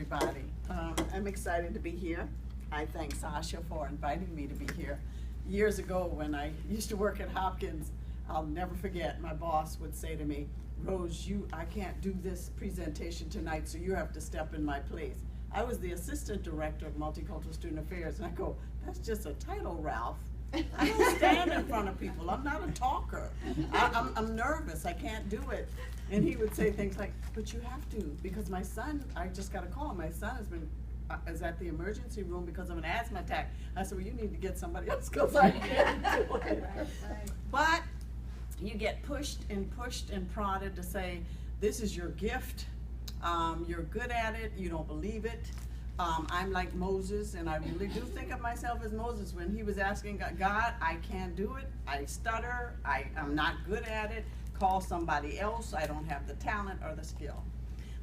everybody. I'm excited to be here. I thank Sasha for inviting me to be here. Years ago when I used to work at Hopkins, I'll never forget, my boss would say to me, Rose, I can't do this presentation tonight, so you have to step in my place. I was the assistant director of multicultural student affairs, and I go, that's just a title, Ralph. I don't stand in front of people. I'm not a talker. I'm nervous. I can't do it. And he would say things like, but you have to, because my son, I just got a call. My son is at the emergency room because of an asthma attack. I said, well, you need to get somebody else because I can't do it. But you get pushed and prodded to say, this is your gift. You're good at it. You don't believe it. I'm like Moses, and I really do think of myself as Moses when he was asking God, I can't do it, I stutter, I'm not good at it, call somebody else, I don't have the talent or the skill.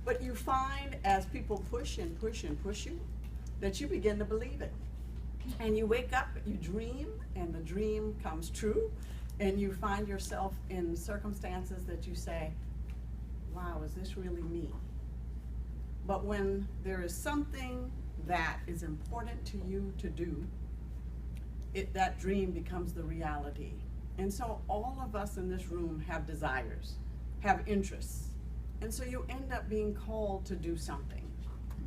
But you find as people push and push and push you, that you begin to believe it. And you wake up, you dream, and the dream comes true, and you find yourself in circumstances that you say, wow, is this really me? But when there is something that is important to you to do, that dream becomes the reality. And so all of us in this room have desires, have interests. And so you end up being called to do something.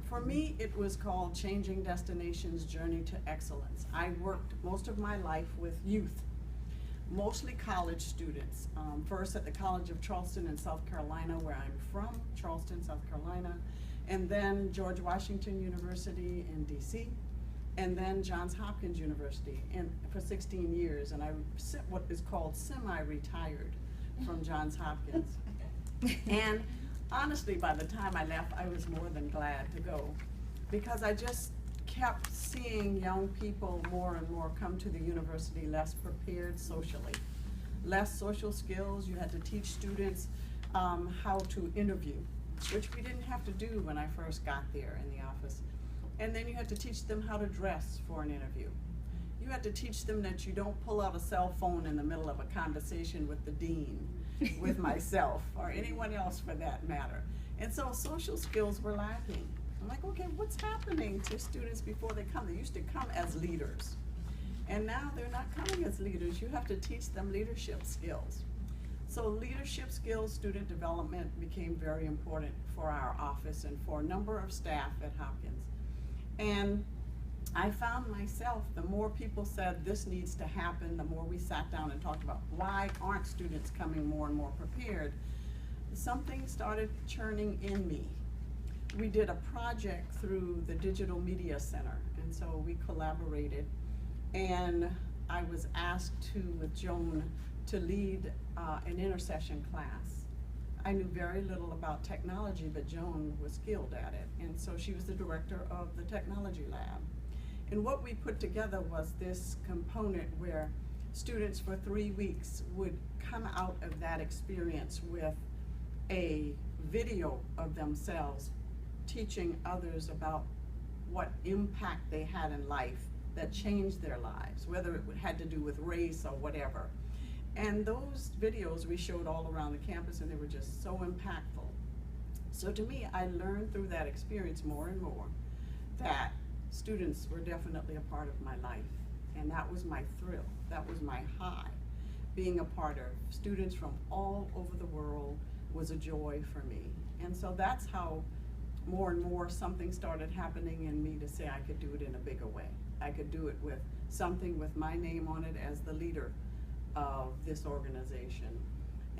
For me, it was called Changing Destinations, Journey to Excellence. I worked most of my life with youth, mostly college students. First at the College of Charleston in South Carolina, where I'm from, Charleston, South Carolina. And then George Washington University in DC, and then Johns Hopkins University for 16 years. And I what is called semi-retired from Johns Hopkins. And honestly, by the time I left, I was more than glad to go, because I just kept seeing young people more and more come to the university less prepared socially, less social skills. You had to teach students how to interview, which we didn't have to do when I first got there in the office. And then you had to teach them how to dress for an interview. You had to teach them that you don't pull out a cell phone in the middle of a conversation with the dean, with myself, or anyone else for that matter. And so social skills were lacking. I'm like, okay, what's happening to students before they come? They used to come as leaders. And now they're not coming as leaders. You have to teach them leadership skills. So leadership skills, student development became very important for our office and for a number of staff at Hopkins. And I found myself, the more people said this needs to happen, the more we sat down and talked about why aren't students coming more and more prepared, something started churning in me. We did a project through the Digital Media Center, and so we collaborated. And I was asked to, with Joan, to lead an intercession class. I knew very little about technology, but Joan was skilled at it. And so she was the director of the technology lab. And what we put together was this component where students for 3 weeks would come out of that experience with a video of themselves teaching others about what impact they had in life that changed their lives, whether it had to do with race or whatever. And those videos we showed all around the campus, and they were just so impactful. So to me, I learned through that experience more and more that students were definitely a part of my life. And that was my thrill. That was my high. Being a part of students from all over the world was a joy for me. And so that's how more and more something started happening in me to say I could do it in a bigger way. I could do it with something with my name on it as the leader of this organization.